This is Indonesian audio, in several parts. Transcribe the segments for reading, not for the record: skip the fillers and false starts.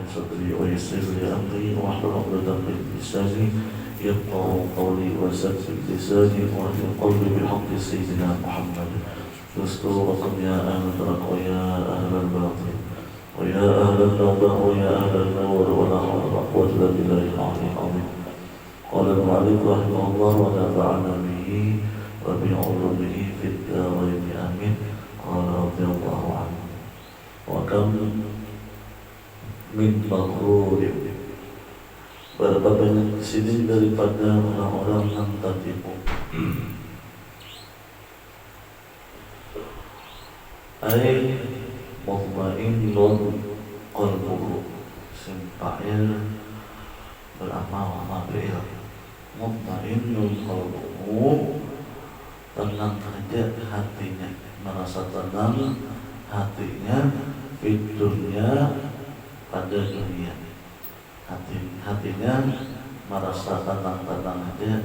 لي صدري ويسر لي أمري واحلل عقدة من لساني يفقهوا قولي وسدد لساني واهدي قلبي بحق سيدنا محمد. دستوركم يا أهل الدرك ويا أهل الباطل ويا أهل النوبة ويا أهل النور ولا حول ولا قوة إلا بالله العلي العظيم. قال المؤلف رحمه الله ونفعنا به وبعلومه في الدارين آمين. قال رضي الله عنه وكم min maghrurin, berapa banyak di sini daripada orang-orang yang tertipu. Ai mutmainnun qalbuhu, simpail beramal mabil, mutmainnun qalbuhu, tenang saja hatinya, merasa tenang hatinya di dunia, pada dunia. Hatinya merasa tenang-tenang aja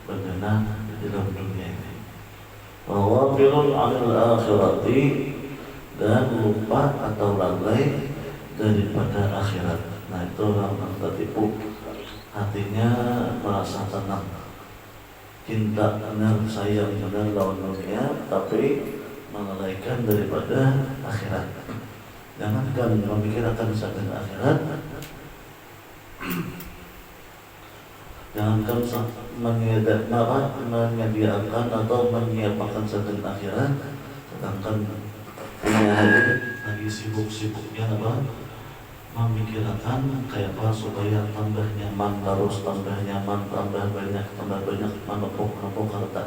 bergenang di dalam dunia ini. Wawafirun 'anil akhirati, dan lupa atau lalai daripada akhirat. Nah, itu orang yang tertipu. Hatinya merasa tenang, cinta benar, sayang benar lawan dunia, tapi melalaikan daripada akhirat. Jangankan memikirkan satu akhirat, jangankan menyediakan atau menyiapkan satu akhirat, sedangkan punya lagi sibuk-sibuknya apa? Memikirkan kayak apa supaya tambah nyaman, terus tambah nyaman, tambah banyak menepuk harta.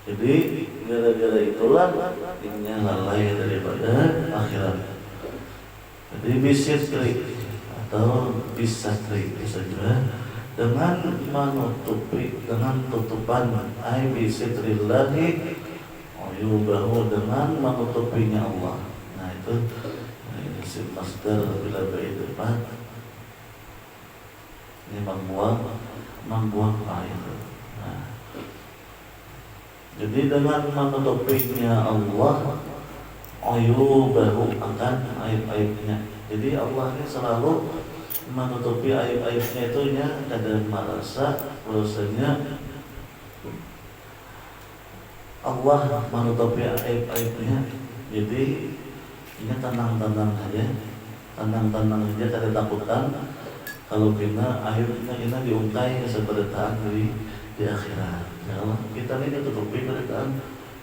Jadi gara-gara itulah ingin lalai daripada akhirat. Jadi bisitri atau bisatri bisa juga dengan menutupi, dengan tutupan ai bisitrillahi ayubahu, dengan menutupinya Allah. Nah itu isim masdar bila baik depan ini membuang air. Nah, jadi dengan menutupinya Allah ayubahu, akan aib-aibnya. Jadi Allah ini selalu menutupi aib-aibnya, itu kadang merasa bahwasanya Allah menutupi aib-aibnya. Jadi ini tenang-tenang aja, kada takutan kalau kita aibnya kita diungkai seberitaan di akhirat. Ya Allah, kita ini ditutupi beritaan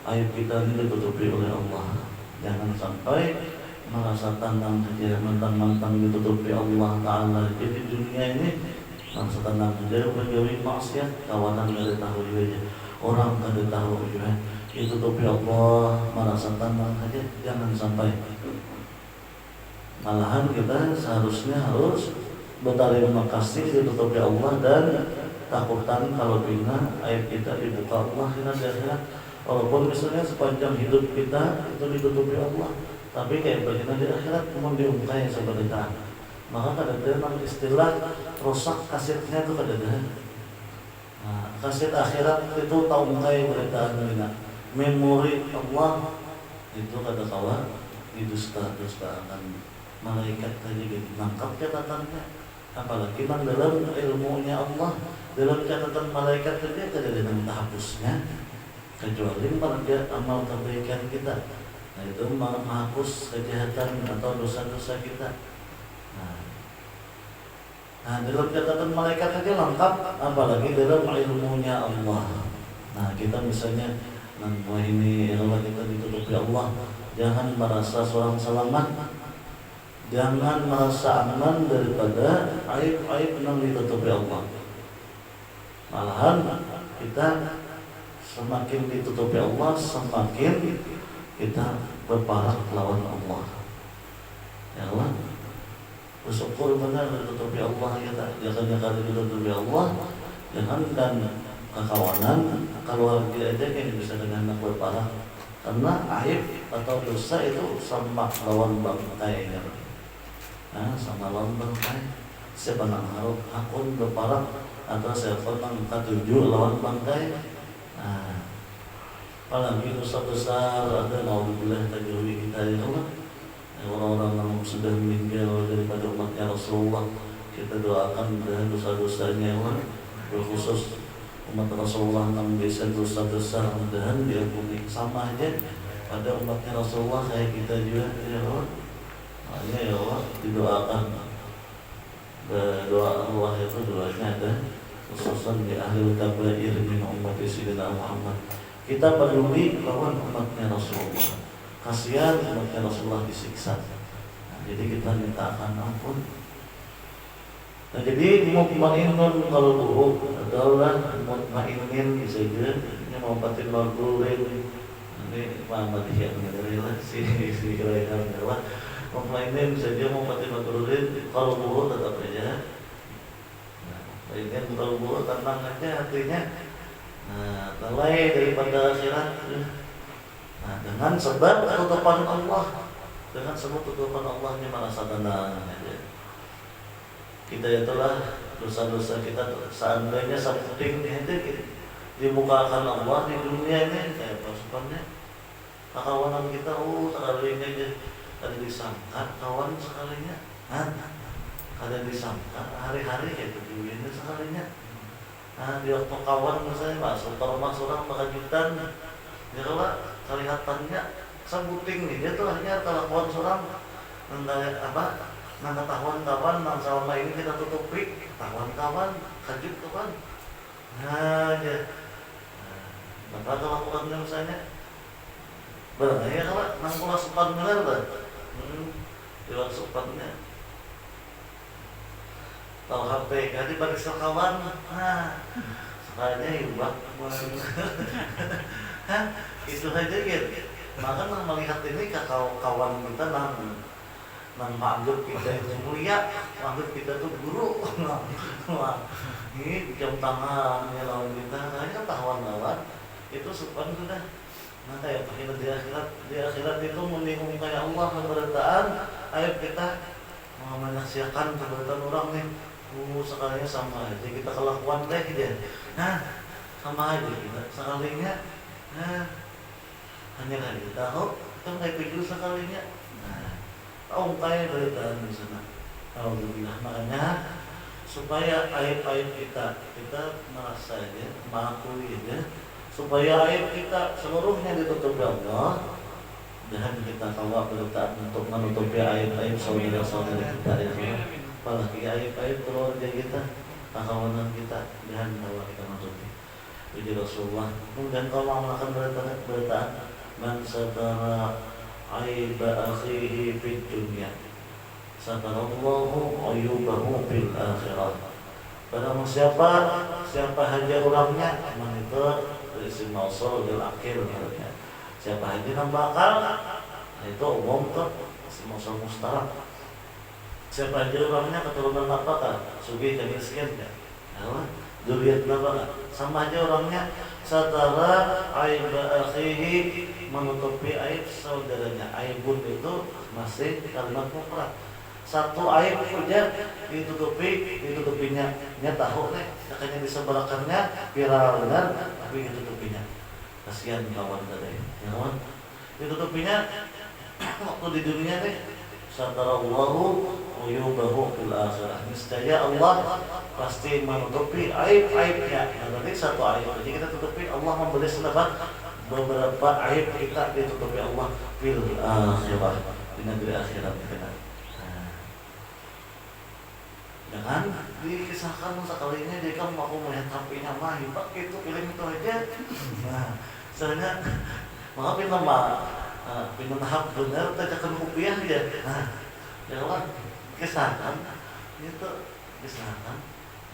aib kita ini ditutupi oleh Allah. Jangan sampai merasa tenang saja, mentang-mentang ditutupi Allah Ta'ala. Jadi dunia ini merasa tenang saja, bergawi maksiat, kawanan gak tahu aja, orang gak tahu juga, ditutupi Allah, merasa tenang saja. Jangan sampai, malahan kita seharusnya harus berterima kasih ditutupi Allah dan takutan kalau bina aib kita dibuka Allah di akhirat. Walaupun misalnya sepanjang hidup kita itu ditutupi Allah, tapi kayak begini di akhirat memang diungkai seberitaan. Maka kadang-kadang istilah rusak kasetnya itu kadang-kadang. Nah, kaset akhirat itu taungkai beritaan bina memori Allah itu kadang-kadang didusta-dustakan malaikat tadi gitu nangkap catatannya. Apalagi dalam ilmunya Allah, dalam catatan malaikat saja tidak ada menghapusnya, kecuali mereka amal kebaikan kita. Nah itu menghapus kejahatan atau dosa-dosa kita. Nah dalam catatan malaikat saja lengkap, apalagi dalam ilmunya Allah. Nah kita misalnya bahwa ini Allah kita ditutupi Allah, jangan merasa seorang selamat. Jangan merasa aman daripada aib-aib yang ditutupi Allah. Malahan kita semakin ditutupi Allah, semakin kita berparah lawan Allah. Ya Allah, bersyukur benar ditutupi Allah kita. Jangan ditutupi Allah, jangan dan kekawanan keluarga aja yang bisa dengan berparah. Karena aib atau dosa itu sama lawan bangkainya. Nah, sama lawan bangkai. Siapa nang harap akun berparah atau siapa nang katuju lawan bangkai. Nah, apalagi dosa besar ada naudzubillah tajauhi kita ya Allah. Orang-orang yang sudah meninggal daripada umatnya Rasulullah, kita doakan dan dosa-dosanya Allah, berkhusus umat Rasulullah yang bisa dosa besar mudahan diampuni. Sama aja pada umatnya Rasulullah kayak kita juga ya Allah. Makanya ya Allah didoakan. Doa Allah itu doanya ada khususan di ahlul kabair min ummati sayyidina Muhammad. Kita peduli lawan umatnya Rasulullah. Kasihan umatnya Rasulullah disiksa. Nah, jadi kita minta ampun. Nah, jadi mutmainnun qalbuhu adalah mutmainnin bisa juga ini mau batin mardurin. Ini Muhammad yang mengenai si kira-kira adalah mutmainnin saja mau batin mardurin qalbuhu tetap aja. Nah, ini qalbuhu tenang aja hatinya. Nah, lalai daripada akhirat. Nah, dengan sebab tutupan Allah, dengan sebab tutupan Allahnya merasa tenang aja. Kita itulah dosa-dosa kita seandainya sepenting itu dimukakan Allah di dunia ini kayak pasukannya kawanan kita sekalinya aja ada disangka kawan sekalinya ada disangka hari-hari kayak begini sekalinya di waktu kawan misalnya masuk termasuk orang berkejutan ya kalau kelihatannya sebuting nih dia tuh hanya kelakuan seorang nggak kawan-kawan yang selama ini kita tutupi kawan-kawan kajut kawan ya maka kelakuannya misalnya ya kalau nang pula sempat benar di waktu sempatnya tahu HP jadi bagi sekawan sekalinya hibah itu aja gitu maka melihat ini kawan kita menganggap kita itu mulia, menganggap kita itu guru. Ini jam tangannya lawan kita, hanya kawan-kawan itu supan sudah. Nah kayak kita di akhirat itu meningung kayak Allah pemberitaan, ayo kita menyaksikan pemberitaan orang nih. Sekalinya sama aja kita kelakuan deh dia. Sama aja kita sekalinya. Hanya kan kita tahu kita kayak begitu sekalinya. Kaya beritaan di sana. Alhamdulillah. Makanya supaya aib-aib kita merasa aja, mengakui aja, supaya aib kita seluruhnya ditutupi Allah dan kita tahu beritaan untuk menutupi aib-aib saudara-saudara kita ya. Apalagi aib-aib keluarga kita, kawanan kita dan bahwa kita menutupi. Jadi Rasulullah kemudian kalau melakukan beritaan man satara aiba akhihi fid dunya satarallahu ayyubahu fil akhirat. Barang siapa haja orangnya emang itu isim mausul bil akhir maksudnya. Siapa haja nang bakal itu umum tuh isim mausul mustarak. Siapa haja orangnya keturunan apakah? Sugih dan miskin ya. Duriat berapa? Sama aja orangnya satara aiba akhihi menutupi aib saudaranya. Aibun itu masih kalimat mufrad. Satu aib saja ditutupinya. Nya tahu nih, makanya disebelakannya viral benar, tapi ditutupinya. Kasihan kawan tadi, ya kawan. Ditutupinya waktu di dunia nih. Satarallahu uyubahu fil akhirah. Niscaya Allah pasti menutupi aib-aibnya. Nanti satu aib jadi kita tutupi, Allah memberi selebat beberapa aib kita ditutupi Allah fil akhirah, di negeri akhirat kita. Jangan dikisahkan sekalinya dia kan mau melihat HP-nya mah hebat itu film itu aja. Nah, soalnya maafin nama pinun hak bener tajakan rupiah ya. Nah, jangan kisahkan itu kisahkan.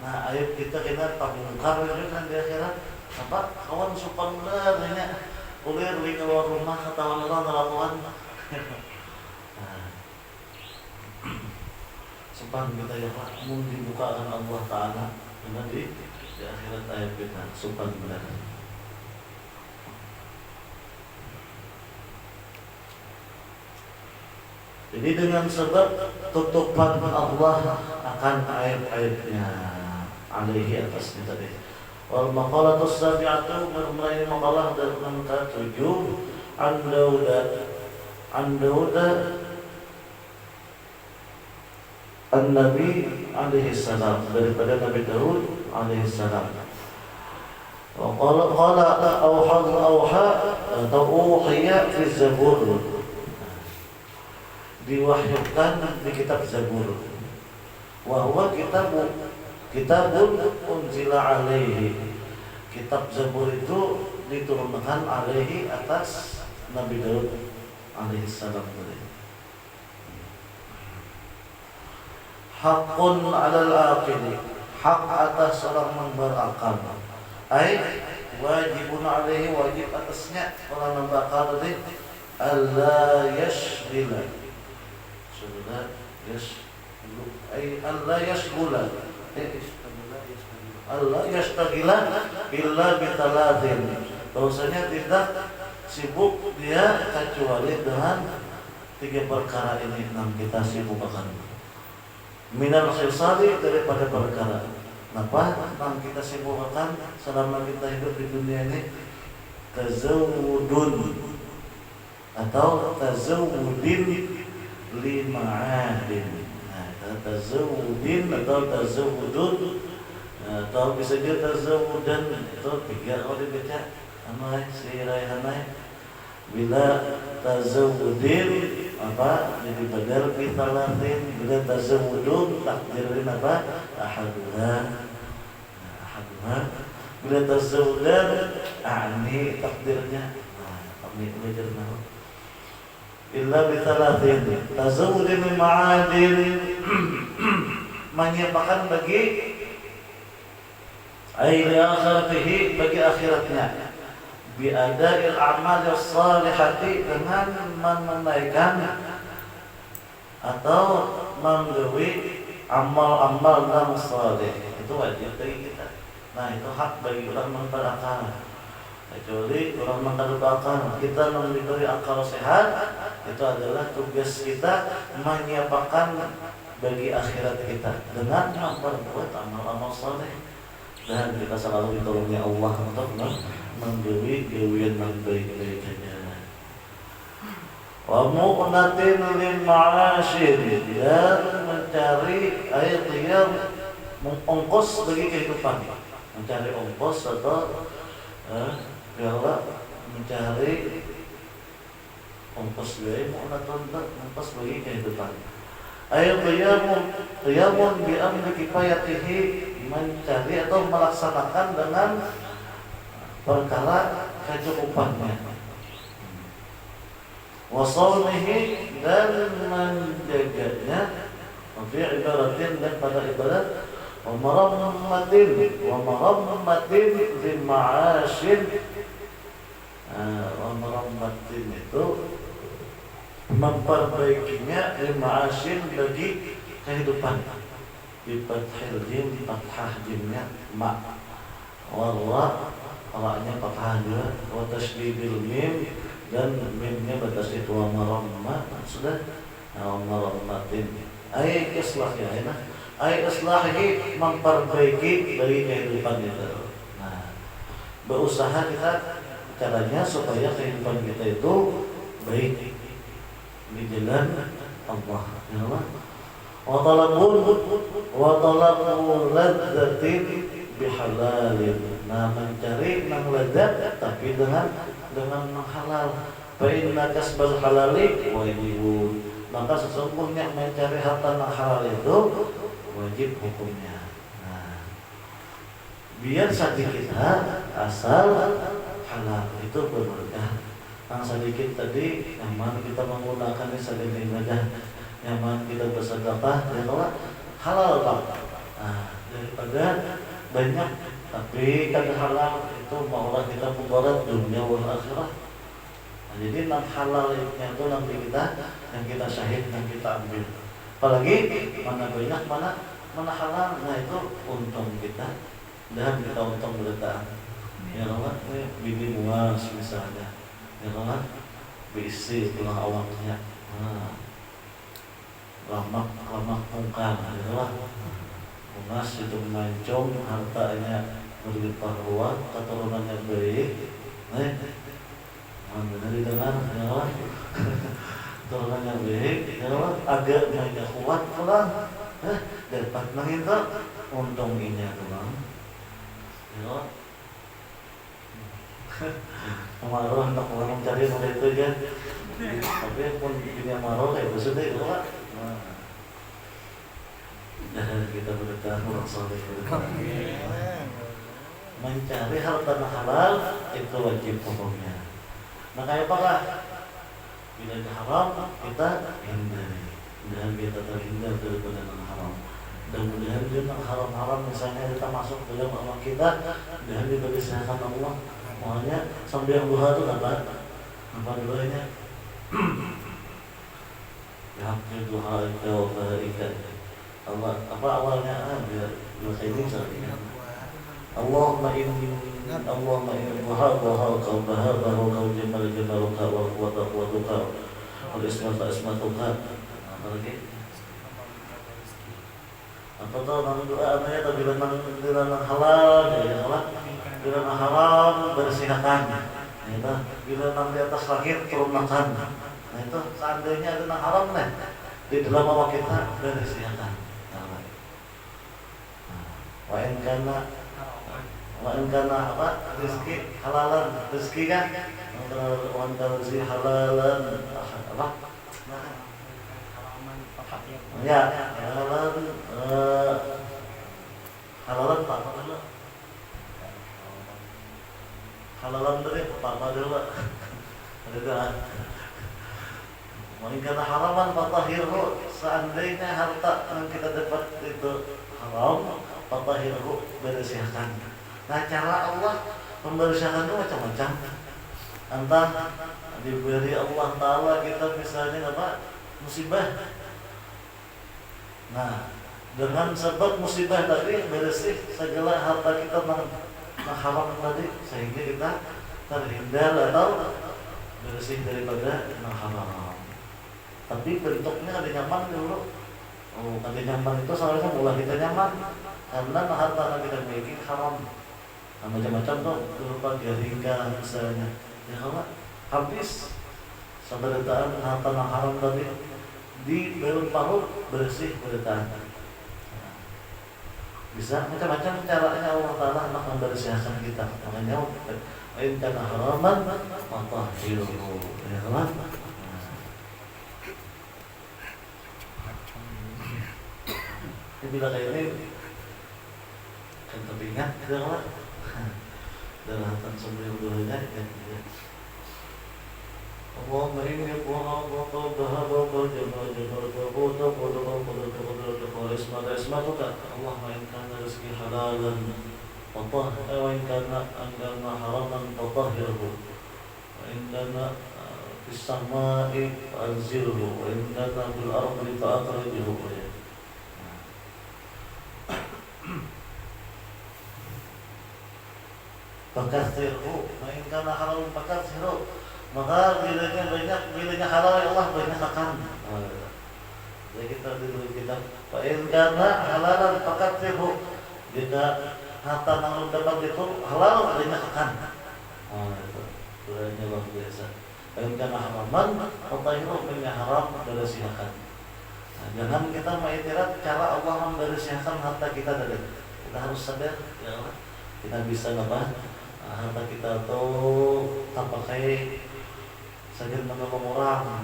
Nah, aib kita tabungkar itu kan di akhirat. Apa kawan supan benernya kulir di keluar rumah ketahuan orang ngelakuan. Supan kita ya Pak, mau dibukakan Allah Ta'ala nanti di akhirat ayat kita supan benar. Jadi dengan sebab tutupan Allah akan aib-aibnya alaihi atas kita tadi. Wal maqalatus sabi'atu mulai maqalah dan angka 7 an Dauda An-Nabi alaihi salam, daripada Nabi Daud alaihi salam. Qala auha atau uhiya fi Zabur, diwahyukan di kitab Zabur. Wa huwa kitabun unzila alaihi. Kitab Zabur itu diturunkan alaihi atas Nabi Daud alaihi salam. Hakun 'alal aqili, hak atas orang yang berakal. Ai wajibun alaihi, wajib atasnya orang yang berakal tadi, alla yashghila. Sudah ai alla yashghula. Allah yashtagila illa bitaladhin, bahwasanya tidak sibuk dia kecuali dengan 3 perkara ini yang kita sibukkan. Minal khisali, daripada perkara apa yang kita sibukkan selama kita hidup di dunia ini. Tazawudun atau tazawudin lima'adin. Tazawudin atau tazawudun atau bisa juga tazawudan, itu 3 orang baca anai si raihanai. Bila tazawudin apa jadi badal bitalatin, bila tazawudun takdirin apa ahaduha, bila tazawudan ani takdirnya kami belajar nahu illa bitalatin. Tazawudin ma'adin menyiapkan bagi ai li akhiratihi, bagi akhiratnya. Bi ada'il a'mal as-salihati, dengan menunaikan atau menggawi amal-amal yang saleh. Itu wajib bagi kita. Nah, itu hak bagi orang yang berakal. Kecuali orang yang berakal, kita yang diberi akal sehat, itu adalah tugas kita menyiapkan bagi akhirat kita dengan memperbuat amal-amal saleh. Dan kita selalu ditolongi Allah untuk menggawi gawian yang baik-baiknya. Wa mu'natin lil ma'asyir, dan mencari ayat yang ongkos bagi kehidupan. Mencari ongkos atau mencari ongkos biaya, mu'natun ongkos bagi kehidupan. Ayat qiyamun bi amri kifayatihi, mencari atau melaksanakan dengan perkara kecukupannya. Wasaumihi, dan menjaganya, fi ibadatin, dan pada ibadat. Wa marammatin lil ma'asyin. Wa marammatin itu memperbaikinya lil ma'asyin, bagi kehidupan. Bi fathil jim, fathah jimnya ma, wa ra-nya fathah juga, wa tasydidil mim, dan mimnya batas itu wa maramma. Sudah, wa marammatin ay islahnya, ay islahi, memperbaiki bagi kehidupan kita. Nah, berusaha kita caranya supaya kehidupan kita itu baik di jalan Allah. Ya Allah. Wa talabu ladzatin bihalalin. Nah, mencari yang lezat tapi dengan halal. Fa inna kasbal halali wajibun. Maka sesungguhnya mencari harta yang halal itu wajib hukumnya. Nah, biar sedikit asal halal itu berberkah. Yang sedikit tadi, yang mana kita menggunakan sebagai ibadah, yang mana kita bersedekah, ya Allah, halal Pak. Nah, daripada banyak tapi kan halal itu maulah kita mudarat dunia wal akhirah. Nah, jadi yang halal itu nanti kita, yang kita syahid, yang kita ambil. Apalagi mana banyak, mana halal, nah itu untung kita dan kita untung berletak. Ya Allah, bini muas misalnya, ya Allah, berisi tulang awaknya, lamak pungkang, ya Allah, muas itu mancung, hartanya berlimpah ruah, keturunannya baik, benar didengar, ya Allah, keturunannya baik, ya Allah, agak kuat pulang. dapat nang itu untung ini doang. Ya. Amarah nak orang cari mulai itu aja. Tapi pun ini amarah kayak sudah itu Pak. Kita berdoa orang soleh. Mencari harta halal itu wajib hukumnya. Maka apakah bila haram kita hindari, dan kita terhindar daripada yang haram. Dan mudah-mudahan juga haram-haram misalnya kita masuk dalam amal kita dan diberkesahkan Allah. Makanya sambil yang duha itu apa doanya? Ya duha itu Allah apa awalnya biar doa ini misalnya. Allahumma inni wahal kau jamal jamaluka wa quwwatuka wal ismatuka apa lagi apa tuh nama doanya tapi bilang halal ya halal bilang haram bersihkan itu bilang di atas langit turunkan nah itu seandainya ada haram nih di dalam awak kita bersihkan wa in kana apa rezeki halalan rezeki kan wa in kana rezeki halalan apa ya halalan pak dulu halalan dari apa dulu ada wa in kana haraman fatahirhu seandainya harta yang kita dapat itu haram fatahirhu bersihkan. Nah cara Allah membersihkan itu macam-macam. Entah diberi Allah Ta'ala kita misalnya apa musibah. Nah dengan sebab musibah tadi bersih segala harta kita haram tadi sehingga kita terhindar atau bersih daripada haram. Tapi bentuknya ada nyaman dulu. Oh, ada nyaman itu seharusnya mulai kita nyaman karena harta yang kita miliki haram. Nah, macam-macam tuh berupa jaringan misalnya ya kalau habis seberitaan harta yang haram tadi di dalam paru bersih beritaan bisa macam-macam caranya Allah Ta'ala nak membersihkan kita makanya in kana haraman fatahhiruhu ya kan bila kayak ini kan teringat ya kan daratan sebelum doanya ya. Allahumma inni aqwa bahaba Allahumma in kana rizqi halalan wa in kana haraman fatahhirhu wa in kana fis samai fa'anzilhu wa in kana fil ardi fa'akhrijhu Pakasirhu, main karena halal pakasirhu. Maka bilanya halal ya Allah banyak akan. Jadi kita dulu kita. Main karena halalan pakasirhu. Jika harta yang dapat itu halal banyak akan. Itu bilanya luar biasa. Main karena haraman, fatahhiruhu banyak haram bersihkan. Jangan kita mengiktiraf cara Allah membersihkan harta kita tadi. Kita harus sadar ya Allah. Kita bisa apa? Harta kita tuh tak pakai saja menolong orang,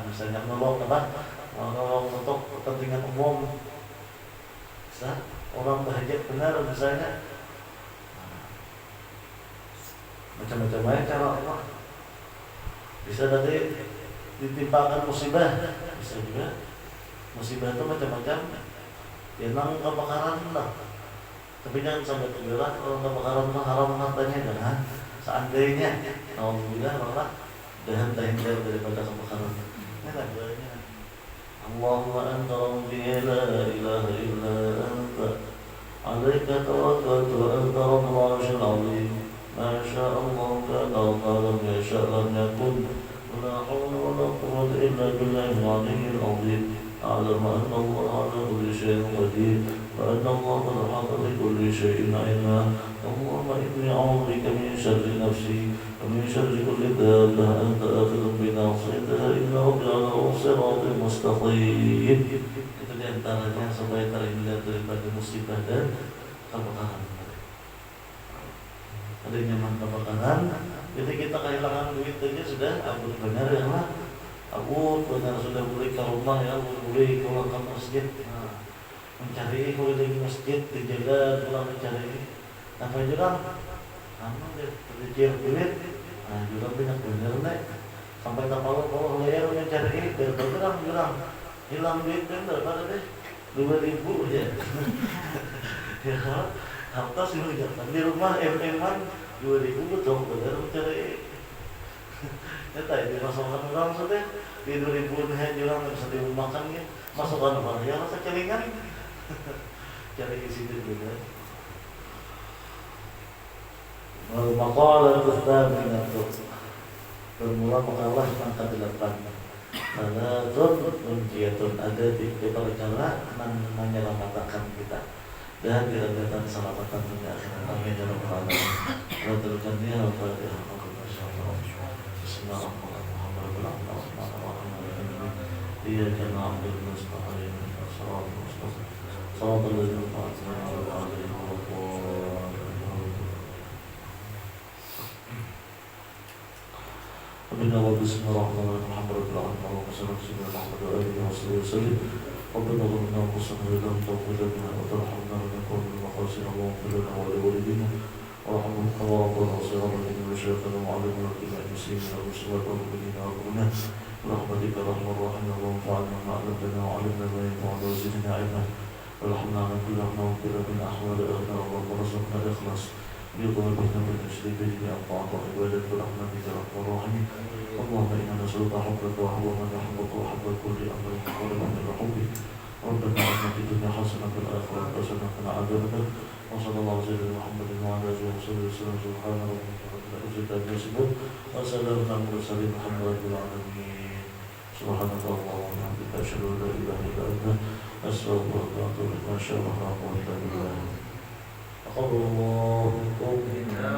misalnya menolong apa? Menolong untuk kepentingan umum. Bisa orang berhajat benar misalnya. Macam-macam cara Allah. Bisa tadi ditimpakan musibah, bisa juga. Musibah itu macam-macam. Ya nang kebakaran lah. Tapi jangan sampai terbelah kalau kebakaran haram hartanya jangan. Seandainya alhamdulillah malah dan terhindar daripada kebakaran. Ini lah doanya. Allahumma anta rabbi la ilaha illa anta alaika tawakkaltu wa anta rabbul arsyil azim. Ma syaa Allah kana wa lam yasha' lam yakun. La hawla wa la quwwata illa billahil aliyyil azim. أعلم أن الله على كل شيء قدير وأن الله قد أحاط بكل شيء علما اللهم إني أعوذ بك من شر نفسي ومن شر كل دابة أنت آخذ بناصيتها إن ربي على صراط مستقيم. Itu diantaranya supaya musibah dan kebakaran. Ada nyaman kebakaran, jadi kita kehilangan duit aja sudah abut benar ya lah. Abut benar sudah beli ke rumah ya, beli pulang ke masjid. Nah, mencari keliling masjid, dijaga pulang mencari. Apa jurang? Anu deh, terjadi duit. Nah, jurang banyak bener nih. Sampai tak kalau layar mencari, berapa jurang hilang duit kan berapa deh? 2.000 ya. Ya, harta sih jangan di rumah MM-an 2.000 betul bener mencari. Ya tadi dimasukkan orang sudah di 2.000 nih jurang bisa dimakan ya. Masukkan apa? Ya rasa celingan. Cari isi duit ya. Maqalah tsaminatu bermula makalah maka delapan. Salatun unjiyatun ada tiga perkara yang menyelamatkan kita dan direndahkan keselamatan dunia akhirat. Amin ya rabbal alamin. Radhiyallahu anhu wa radhiyallahu Bismillahirrahmanirrahim. Iyyaka na'budu wa nasta'in ihdinas siratal mustaqim. ربنا وبسم الله الرحمن الرحيم الحمد لله اللهم صل على سيدنا محمد وآله وصحبه وسلم ربنا ظلمنا أنفسنا وإن لم تغفر لنا وترحمنا لنكن من الخاسرين اللهم اغفر لنا ولوالدينا وارحمهم كما ربنا صغارا وشيخنا وعلمنا بما المسلمين والمسلمات والمؤمنين والمؤمنات برحمتك يا ارحم الراحمين اللهم انفعنا بما علمتنا وعلمنا ما ينفعنا وزدنا علما وارحمنا عن كل ما وكل من أحوال أهلنا اللهم ارزقنا الإخلاص بقلوبنا بالتشريك بجميع الطاعات والعبادات برحمتك يا ارحم الراحمين اللهم انا نسالك حبك وحب من يحبك وحب كل امر قرب من حبك ربنا اتنا في الدنيا حسنه وفي الاخره حسنه وقنا عذاب النار وصلى الله على سيدنا محمد وعلى اله وصحبه وسلم سبحان ربك رب العزه عما يصفون وسلام على المرسلين الحمد لله رب العالمين سبحانك اللهم وبحمدك اشهد ان لا اله الا انت استغفرك واتوب اليك ما شاء الله لا قوه الا بالله. أقرب الله منكم